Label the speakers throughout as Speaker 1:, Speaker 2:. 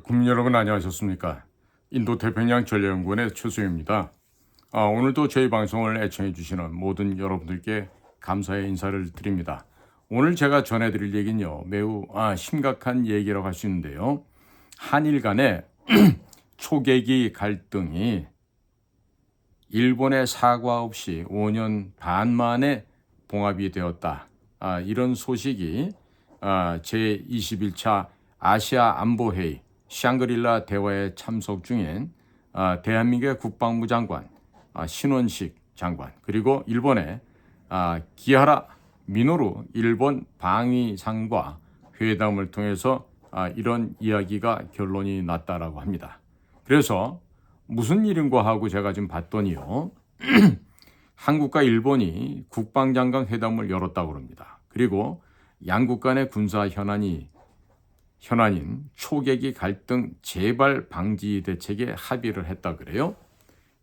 Speaker 1: 국민 여러분 안녕하셨습니까? 인도 태평양 전략연구원의 최수영입니다. 오늘도 저희 방송을 애청해 주시는 모든 여러분들께 감사의 인사를 드립니다. 오늘 제가 전해드릴 얘기는요 매우 심각한 얘기라고 할 수 있는데요. 한일 간의 초계기 갈등이 일본의 사과 없이 5년 반 만에 봉합이 되었다. 이런 소식이 제21차 아시아 안보회의 샹그릴라 대화에 참석 중인 대한민국의 국방부 장관 신원식 장관 그리고 일본의 기하라 미노루 일본 방위상과 회담을 통해서 이런 이야기가 결론이 났다라고 합니다. 그래서 무슨 일인가 하고 제가 지금 봤더니요. 한국과 일본이 국방장관 회담을 열었다고 합니다. 그리고 양국 간의 군사 현안인 초계기 갈등 재발 방지 대책에 합의를 했다 그래요.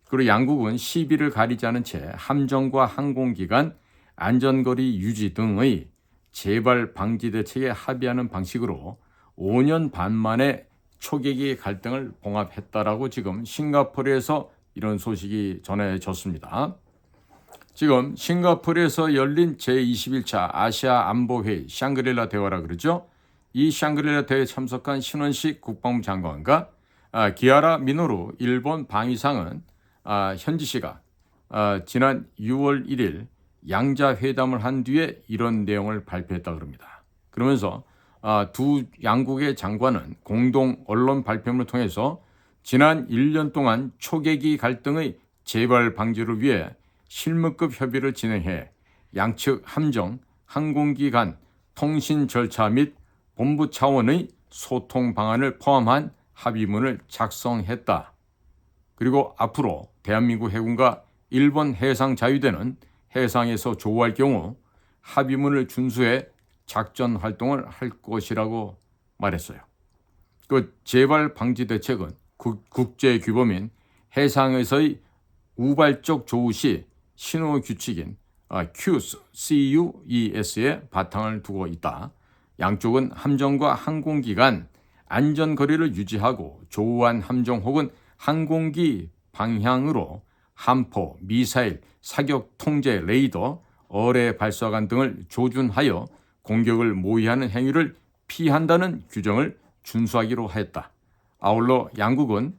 Speaker 1: 그리고 양국은 시비를 가리지 않은 채 함정과 항공기간 안전거리 유지 등의 재발 방지 대책에 합의하는 방식으로 5년 반 만에 초계기 갈등을 봉합했다라고 지금 싱가포르에서 이런 소식이 전해졌습니다. 지금 싱가포르에서 열린 제21차 아시아 안보회의 샹그릴라 대화라 그러죠. 이 샹그릴라 대회에 참석한 신원식 국방부 장관과 기하라 미노루 일본 방위상은 현지 시각 지난 6월 1일 양자 회담을 한 뒤에 이런 내용을 발표했다고 합니다. 그러면서 두 양국의 장관은 공동 언론 발표문을 통해서 지난 1년 동안 초계기 갈등의 재발 방지를 위해 실무급 협의를 진행해 양측 함정, 항공기 간 통신 절차 및 본부 차원의 소통 방안을 포함한 합의문을 작성했다. 그리고 앞으로 대한민국 해군과 일본 해상 자유대는 해상에서 조우할 경우 합의문을 준수해 작전 활동을 할 것이라고 말했어요. 그 재발 방지 대책은 국제 규범인 해상에서의 우발적 조우 시 신호 규칙인 CUS에 바탕을 두고 있다. 양쪽은 함정과 항공기 간 안전거리를 유지하고 조우한 함정 혹은 항공기 방향으로 함포, 미사일, 사격 통제 레이더, 어뢰 발사관 등을 조준하여 공격을 모의하는 행위를 피한다는 규정을 준수하기로 하였다. 아울러 양국은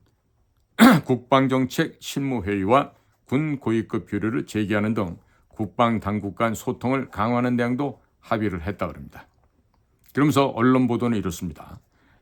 Speaker 1: 국방정책 실무회의와 군 고위급 교류를 재개하는 등 국방 당국 간 소통을 강화하는 내용도 합의를 했다고 합니다. 그러면서 언론 보도는 이렇습니다.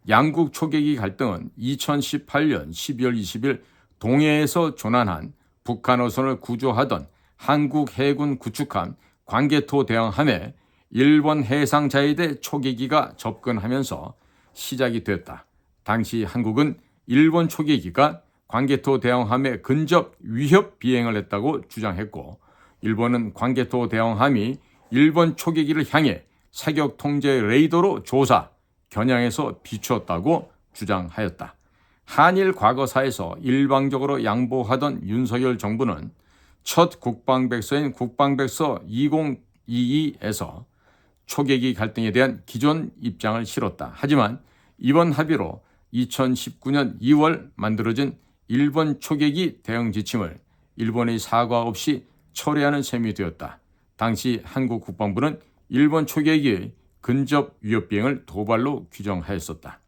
Speaker 1: 양국 초계기 갈등은 2018년 12월 20일 동해에서 조난한 북한 어선을 구조하던 한국 해군 구축함 광개토 대왕함에 일본 해상자위대 초계기가 접근하면서 시작이 됐다. 당시 한국은 일본 초계기가 광개토 대왕함에 근접 위협 비행을 했다고 주장했고 일본은 광개토 대왕함이 일본 초계기를 향해 사격 통제 레이더로 조사, 겨냥해서 비추었다고 주장하였다. 한일 과거사에서 일방적으로 양보하던 윤석열 정부는 첫 국방백서인 국방백서 2022에서 초계기 갈등에 대한 기존 입장을 실었다. 하지만 이번 합의로 2019년 2월 만들어진 일본 초계기 대응 지침을 일본의 사과 없이 철회하는 셈이 되었다. 당시 한국 국방부는 일본 초계기의 근접 위협 비행을 도발로 규정하였었다.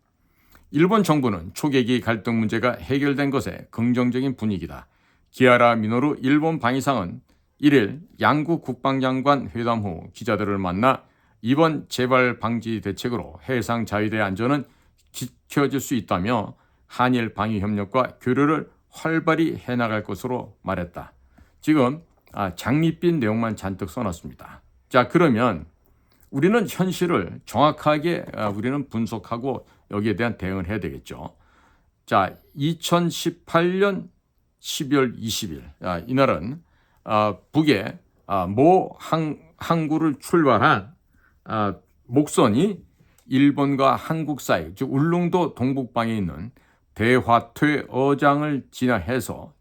Speaker 1: 일본 정부는 초계기 갈등 문제가 해결된 것에 긍정적인 분위기다. 기하라 미노루 일본 방위상은 1일 양국 국방장관 회담 후 기자들을 만나 이번 재발 방지 대책으로 해상 자유대 안전은 지켜질 수 있다며 한일 방위 협력과 교류를 활발히 해나갈 것으로 말했다. 지금 장밋빛 내용만 잔뜩 써놨습니다. 자, 그러면 우리는 현실을 정확하게 우리는 분석하고 여기에 대한 대응을 해야 되겠죠. 자, 2018년 12월 20일 이날은 북의 모 항구를 출발한 목선이 일본과 한국 사이, 즉 울릉도 동북방에 있는 대화퇴 어장을 지나서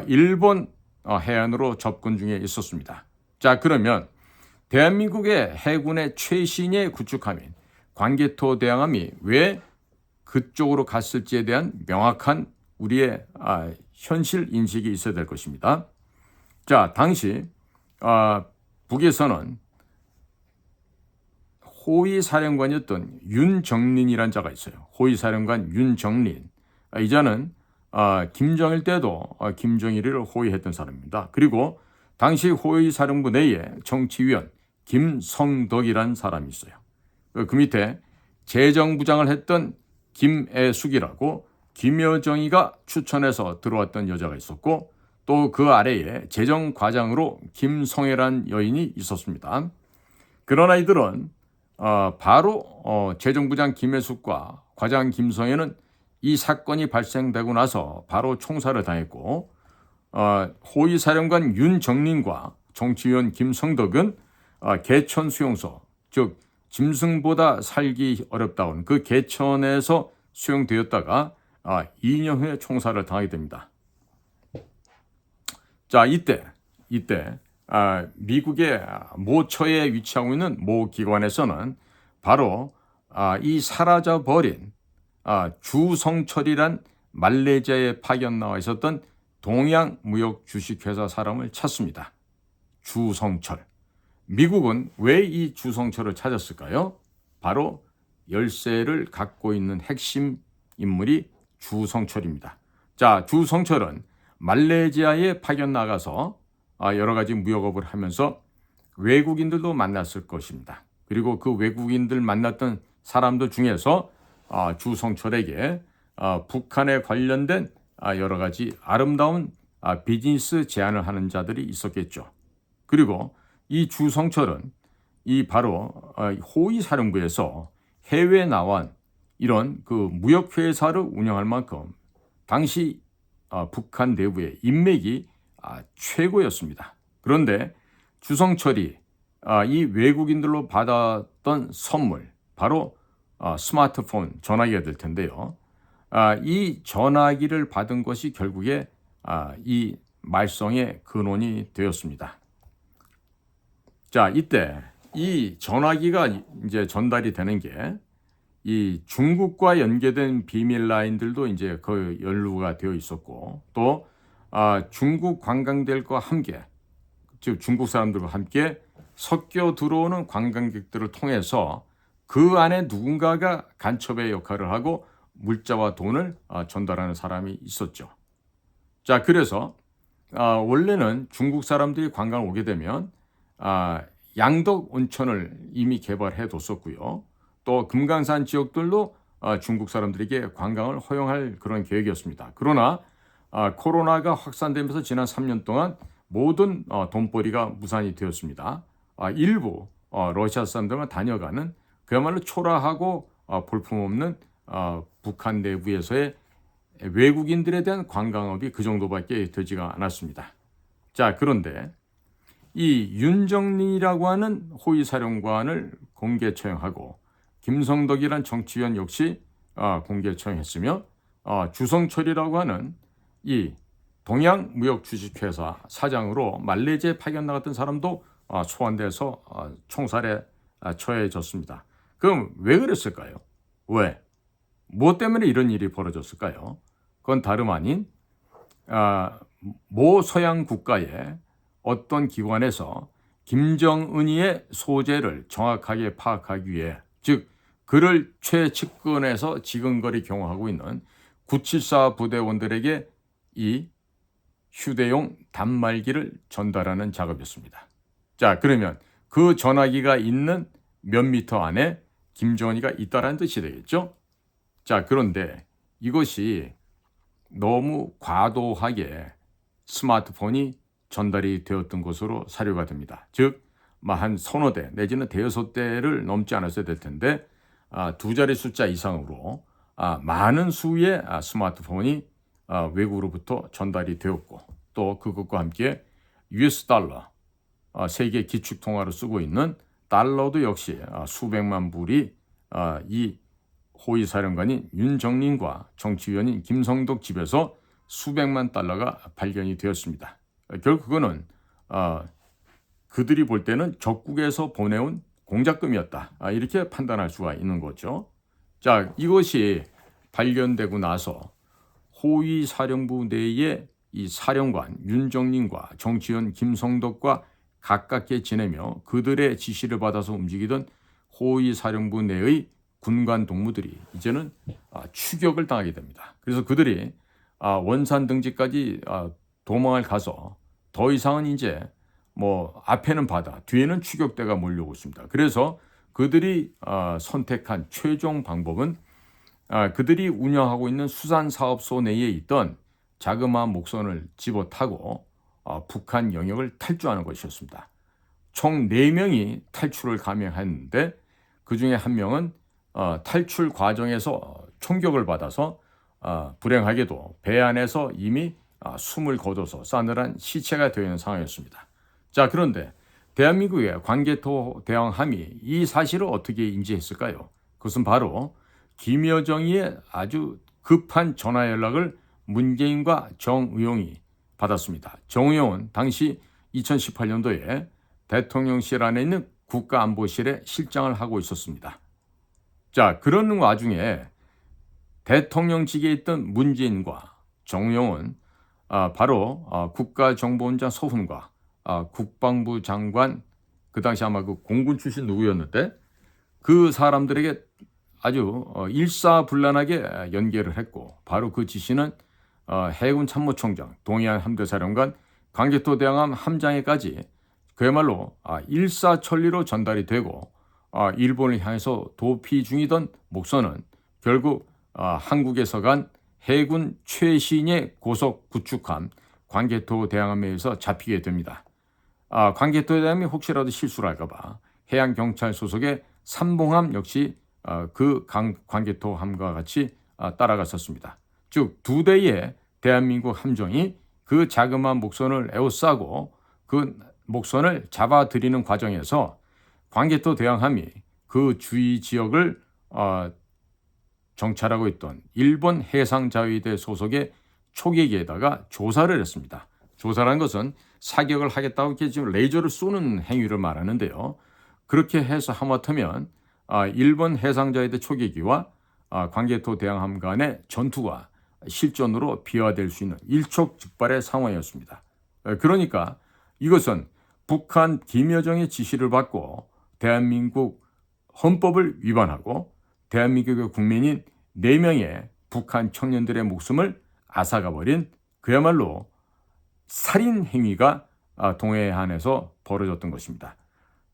Speaker 1: 일본 해안으로 접근 중에 있었습니다. 자, 그러면 대한민국의 해군의 최신의 구축함인 광개토 대왕함이 왜 그쪽으로 갔을지에 대한 명확한 우리의 현실 인식이 있어야 될 것입니다. 자, 당시 북에서는 호위사령관이었던 윤정린이라는 자가 있어요. 호위사령관 윤정린. 이 자는 김정일 때도 김정일을 호위했던 사람입니다. 그리고 당시 호위사령부 내에 정치위원 김성덕이라는 사람이 있어요. 그 밑에 재정부장을 했던 김애숙이라고 김여정이가 추천해서 들어왔던 여자가 있었고, 또 그 아래에 재정과장으로 김성애라는 여인이 있었습니다. 그러나 이들은 바로 재정부장 김애숙과 과장 김성애는 이 사건이 발생되고 나서 바로 총살을 당했고, 호위사령관 윤정린과 정치위원 김성덕은 개천 수용소, 즉 짐승보다 살기 어렵다운 그 개천에서 수용되었다가 2년 후에 총살을 당하게 됩니다. 자, 이때 미국의 모처에 위치하고 있는 모 기관에서는 바로 이 사라져버린 주성철이란 말레이시아에 파견 나와 있었던 동양무역 주식회사 사람을 찾습니다. 주성철. 미국은 왜 이 주성철을 찾았을까요? 바로 열쇠를 갖고 있는 핵심 인물이 주성철입니다. 자, 주성철은 말레이시아에 파견 나가서 여러 가지 무역업을 하면서 외국인들도 만났을 것입니다. 그리고 그 외국인들 만났던 사람들 중에서 주성철에게 북한에 관련된 여러 가지 아름다운 비즈니스 제안을 하는 자들이 있었겠죠. 그리고 이 주성철은 이 바로 호위사령부에서 해외에 나온 이런 그 무역회사를 운영할 만큼 당시 북한 내부의 인맥이 최고였습니다. 그런데 주성철이 이 외국인들로 받았던 선물, 바로 스마트폰, 전화기가 될 텐데요. 이 전화기를 받은 것이 결국에 이 말썽의 근원이 되었습니다. 자, 이때 이 전화기가 이제 전달이 되는 게 이 중국과 연계된 비밀 라인들도 이제 그 연루가 되어 있었고, 또 중국 관광객과 함께, 즉 중국 사람들과 함께 섞여 들어오는 관광객들을 통해서 그 안에 누군가가 간첩의 역할을 하고 물자와 돈을 전달하는 사람이 있었죠. 자, 그래서 원래는 중국 사람들이 관광을 오게 되면 양덕 온천을 이미 개발해 뒀었고요. 또 금강산 지역들도 중국 사람들에게 관광을 허용할 그런 계획이었습니다. 그러나 코로나가 확산되면서 지난 3년 동안 모든 돈벌이가 무산이 되었습니다. 일부 러시아 사람들만 다녀가는 그야말로 초라하고 볼품없는 북한 내부에서의 외국인들에 대한 관광업이 그 정도밖에 되지가 않았습니다. 자, 그런데 이 윤정린이라고 하는 호위사령관을 공개 처형하고 김성덕이란 정치위원 역시 공개 처형했으며 주성철이라고 하는 이 동양무역주식회사 사장으로 말레이시아에 파견 나갔던 사람도 소환돼서 총살에 처해졌습니다. 그럼 왜 그랬을까요? 왜? 무엇 때문에 이런 일이 벌어졌을까요? 그건 다름 아닌 모 서양 국가의 어떤 기관에서 김정은이의 소재를 정확하게 파악하기 위해, 즉 그를 최측근에서 지근거리 경호하고 있는 974 부대원들에게 이 휴대용 단말기를 전달하는 작업이었습니다. 자, 그러면 그 전화기가 있는 몇 미터 안에 김정은이가 있다라는 뜻이 되겠죠? 자, 그런데 이것이 너무 과도하게 스마트폰이 전달이 되었던 것으로 사료가 됩니다. 즉, 한 서너 대 내지는 대여섯 대를 넘지 않았어야 될 텐데 두 자리 숫자 이상으로 많은 수의 스마트폰이 외국으로부터 전달이 되었고, 또 그것과 함께 US 달러, 세계 기축통화로 쓰고 있는 달러도 역시 수백만 불이 이 호위사령관인 윤정린과 정치위원인 김성덕 집에서 수백만 달러가 발견이 되었습니다. 결국 그거는 그들이 볼 때는 적국에서 보내온 공작금이었다, 이렇게 판단할 수가 있는 거죠. 자, 이것이 발견되고 나서 호위 사령부 내에 이 사령관 윤정린과 정치원 김성덕과 가깝게 지내며 그들의 지시를 받아서 움직이던 호위 사령부 내의 군관 동무들이 이제는 추격을 당하게 됩니다. 그래서 그들이 원산 등지까지 도망을 가서 더 이상은 이제 뭐 앞에는 바다, 뒤에는 추격대가 몰려오고 있습니다. 그래서 그들이 선택한 최종 방법은 그들이 운영하고 있는 수산사업소 내에 있던 자그마한 목선을 집어타고 북한 영역을 탈주하는 것이었습니다. 총 4명이 탈출을 감행했는데 그중에 한 명은 탈출 과정에서 총격을 받아서 불행하게도 배 안에서 이미 숨을 거둬서 싸늘한 시체가 되어 있는 상황이었습니다. 자, 그런데 대한민국의 광개토 대왕함이 이 사실을 어떻게 인지했을까요? 그것은 바로 김여정의 아주 급한 전화 연락을 문재인과 정의용이 받았습니다. 정의용은 당시 2018년도에 대통령실 안에 있는 국가안보실에 실장을 하고 있었습니다. 자, 그런 와중에 대통령직에 있던 문재인과 정의용은 바로 국가정보원장 서훈과 국방부 장관, 그 당시 아마 그 공군 출신 누구였는데 그 사람들에게 아주 일사불란하게 연계를 했고, 바로 그 지시는 해군 참모총장, 동해안 함대사령관, 광개토 대왕함 함장에까지 그야말로 일사천리로 전달이 되고, 일본을 향해서 도피 중이던 목선은 결국 한국에서 간 해군 최신의 고속 구축함 광개토 대왕함에 의해서 잡히게 됩니다. 광개토 대왕함이 혹시라도 실수를 할까봐 해양경찰 소속의 삼봉함 역시 그 광개토함과 같이 따라갔었습니다. 즉 2대의 대한민국 함정이 그 자그마한 목선을 에워싸고 그 목선을 잡아들이는 과정에서 광개토 대왕함이 그 주위 지역을 정찰하고 있던 일본 해상자위대 소속의 초계기에다가 조사를 했습니다. 조사라는 것은 사격을 하겠다고 이렇게 지금 레이저를 쏘는 행위를 말하는데요. 그렇게 해서 하마터면 일본 해상자위대 초계기와 광개토 대왕함 간의 전투가 실전으로 비화될 수 있는 일촉즉발의 상황이었습니다. 그러니까 이것은 북한 김여정의 지시를 받고 대한민국 헌법을 위반하고 대한민국의 국민인 4명의 북한 청년들의 목숨을 앗아가버린 그야말로 살인 행위가 동해안에서 벌어졌던 것입니다.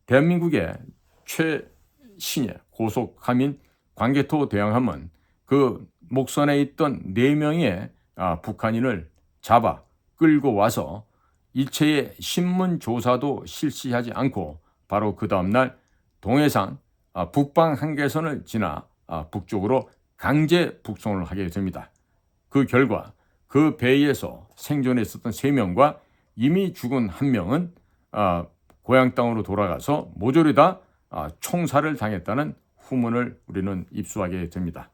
Speaker 1: 대한민국의 최신의 고속함인 광개토 대왕함은 그 목선에 있던 4명의 북한인을 잡아 끌고 와서 일체의 신문 조사도 실시하지 않고 바로 그 다음날 동해상 북방 한계선을 지나 북쪽으로 강제 북송을 하게 됩니다. 그 결과 그 배에서 생존해 있었던 3명과 이미 죽은 1명은 고향 땅으로 돌아가서 모조리 다 총살을 당했다는 후문을 우리는 입수하게 됩니다.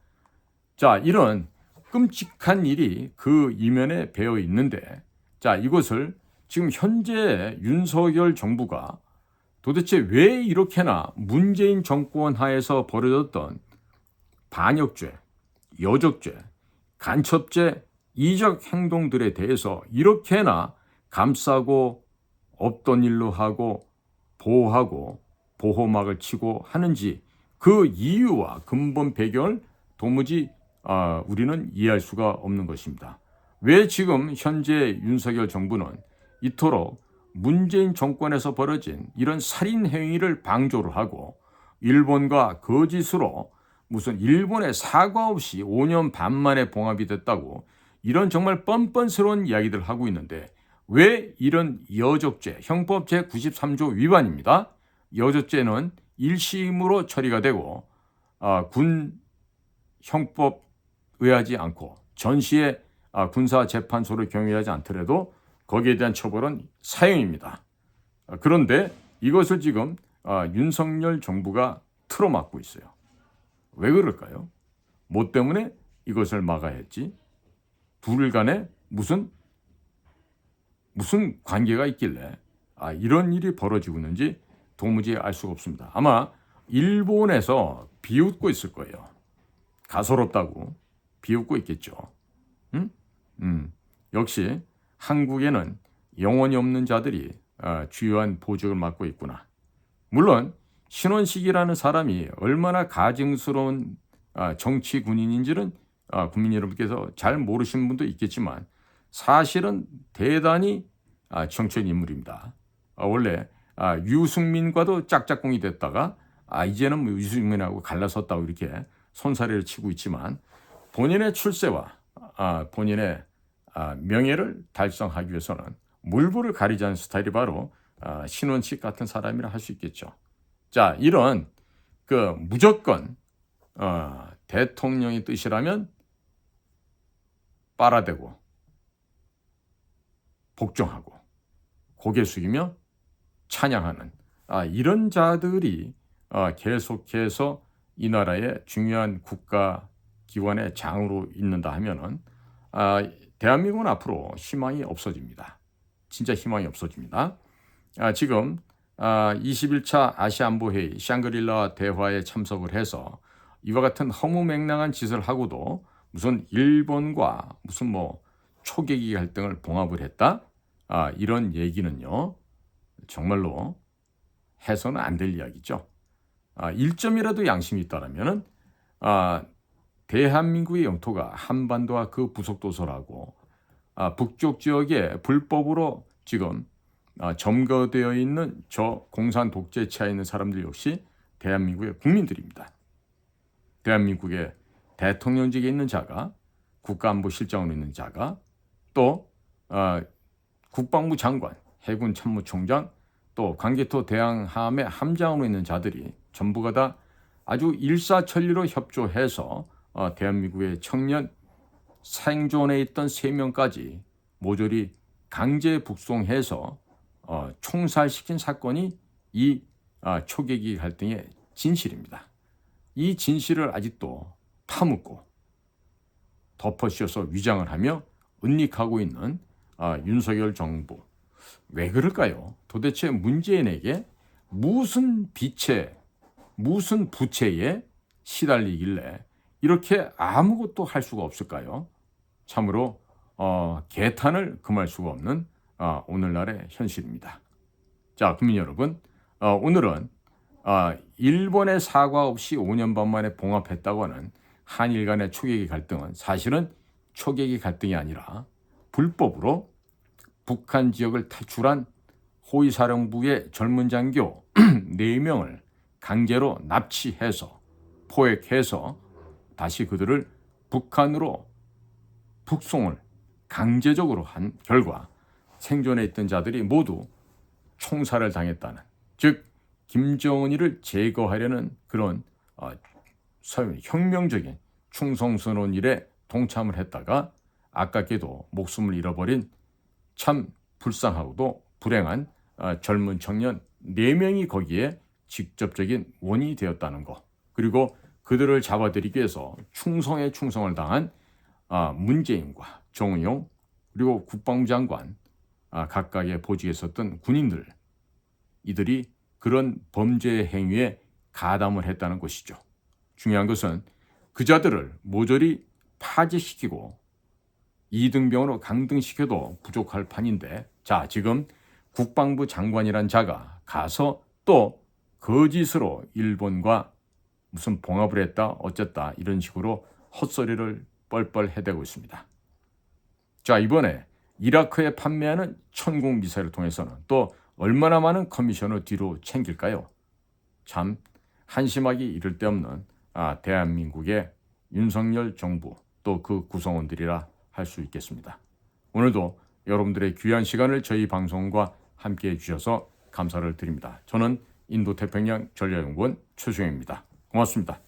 Speaker 1: 자, 이런 끔찍한 일이 그 이면에 배어 있는데, 자, 이것을 지금 현재 윤석열 정부가 도대체 왜 이렇게나 문재인 정권 하에서 벌어졌던 반역죄, 여적죄, 간첩죄, 이적 행동들에 대해서 이렇게나 감싸고 없던 일로 하고 보호하고 보호막을 치고 하는지 그 이유와 근본 배경을 도무지 우리는 이해할 수가 없는 것입니다. 왜 지금 현재 윤석열 정부는 이토록 문재인 정권에서 벌어진 이런 살인 행위를 방조를 하고 일본과 거짓으로 무슨 일본의 사과 없이 5년 반 만에 봉합이 됐다고 이런 정말 뻔뻔스러운 이야기들을 하고 있는데 왜 이런 여적죄, 형법 제93조 위반입니다. 여적죄는 1심으로 처리가 되고 군 형법 의하지 않고 전시의 군사재판소를 경유하지 않더라도 거기에 대한 처벌은 사형입니다. 그런데 이것을 지금 윤석열 정부가 틀어막고 있어요. 왜 그럴까요? 뭐 때문에 이것을 막아야 했지? 둘 간에 무슨 관계가 있길래 이런 일이 벌어지고 있는지 도무지 알 수가 없습니다. 아마 일본에서 비웃고 있을 거예요. 가소롭다고 비웃고 있겠죠. 음? 역시 한국에는 영혼이 없는 자들이 주요한 보직을 맡고 있구나. 물론 신원식이라는 사람이 얼마나 가증스러운 정치 군인인지는 국민 여러분께서 잘 모르시는 분도 있겠지만 사실은 대단히 정치적 인물입니다. 원래 유승민과도 짝짝꿍이 됐다가 이제는 뭐 유승민하고 갈라섰다고 이렇게 손사래를 치고 있지만 본인의 출세와 본인의 명예를 달성하기 위해서는 물불을 가리지 않는 스타일이 바로 신원식 같은 사람이라 할 수 있겠죠. 자, 이런 무조건 대통령의 뜻이라면 빨아대고 복종하고 고개 숙이며 찬양하는 이런 자들이 계속해서 이 나라의 중요한 국가 기관의 장으로 있는다 하면은 대한민국은 앞으로 희망이 없어집니다. 진짜 희망이 없어집니다. 지금 21차 아시안보회의 샹그릴라 대화에 참석을 해서 이와 같은 허무맹랑한 짓을 하고도 무슨 일본과 무슨 초계기 갈등을 봉합을 했다? 이런 얘기는요. 정말로 해서는 안 될 이야기죠. 1점이라도 양심이 있다라면은 대한민국의 영토가 한반도와 그 부속도서라고 북쪽 지역에 불법으로 지금 점거되어 있는 저 공산 독재체에 있는 사람들 역시 대한민국의 국민들입니다. 대한민국의 대통령직에 있는 자가 국가안보실장으로 있는 자가 또 국방부 장관, 해군 참모총장 또 광개토 대항함의 함장으로 있는 자들이 전부가 다 아주 일사천리로 협조해서 대한민국의 청년 생존해 있던 3명까지 모조리 강제 북송해서 총살시킨 사건이 이 초계기 갈등의 진실입니다. 이 진실을 아직도 파묻고 덮어씌워서 위장을 하며 은닉하고 있는 윤석열 정부. 왜 그럴까요? 도대체 문재인에게 무슨 빛에 무슨 부채에 시달리길래 이렇게 아무것도 할 수가 없을까요? 참으로 개탄을 금할 수가 없는 오늘날의 현실입니다. 자, 국민 여러분, 오늘은 일본의 사과 없이 5년 반 만에 봉합했다고 하는 한일 간의 초계기 갈등은 사실은 초계기 갈등이 아니라 불법으로 북한 지역을 탈출한 호위사령부의 젊은 장교 4명을 강제로 납치해서 포획해서 다시 그들을 북한으로 북송을 강제적으로 한 결과 생존해 있던 자들이 모두 총살을 당했다는, 즉 김정은이를 제거하려는 그런 혁명적인 충성스러운 일에 동참을 했다가 아깝게도 목숨을 잃어버린 참 불쌍하고도 불행한 젊은 청년 4명이 거기에 직접적인 원인이 되었다는 것, 그리고 그들을 잡아들이기 위해서 충성에 충성을 당한 문재인과 정의용 그리고 국방부 장관 각각의 보직에 있었던 군인들, 이들이 그런 범죄 행위에 가담을 했다는 것이죠. 중요한 것은 그 자들을 모조리 파직시키고 이등병으로 강등시켜도 부족할 판인데, 자, 지금 국방부 장관이란 자가 가서 또 거짓으로 일본과 무슨 봉합을 했다 어쨌다 이런 식으로 헛소리를 뻘뻘 해대고 있습니다. 자, 이번에 이라크에 판매하는 천공 미사일을 통해서는 또 얼마나 많은 커미션을 뒤로 챙길까요? 참 한심하기 이를 데 없는 대한민국의 윤석열 정부 또 그 구성원들이라 할 수 있겠습니다. 오늘도 여러분들의 귀한 시간을 저희 방송과 함께해 주셔서 감사를 드립니다. 저는 인도태평양 전략연구원 최수영입니다. 고맙습니다.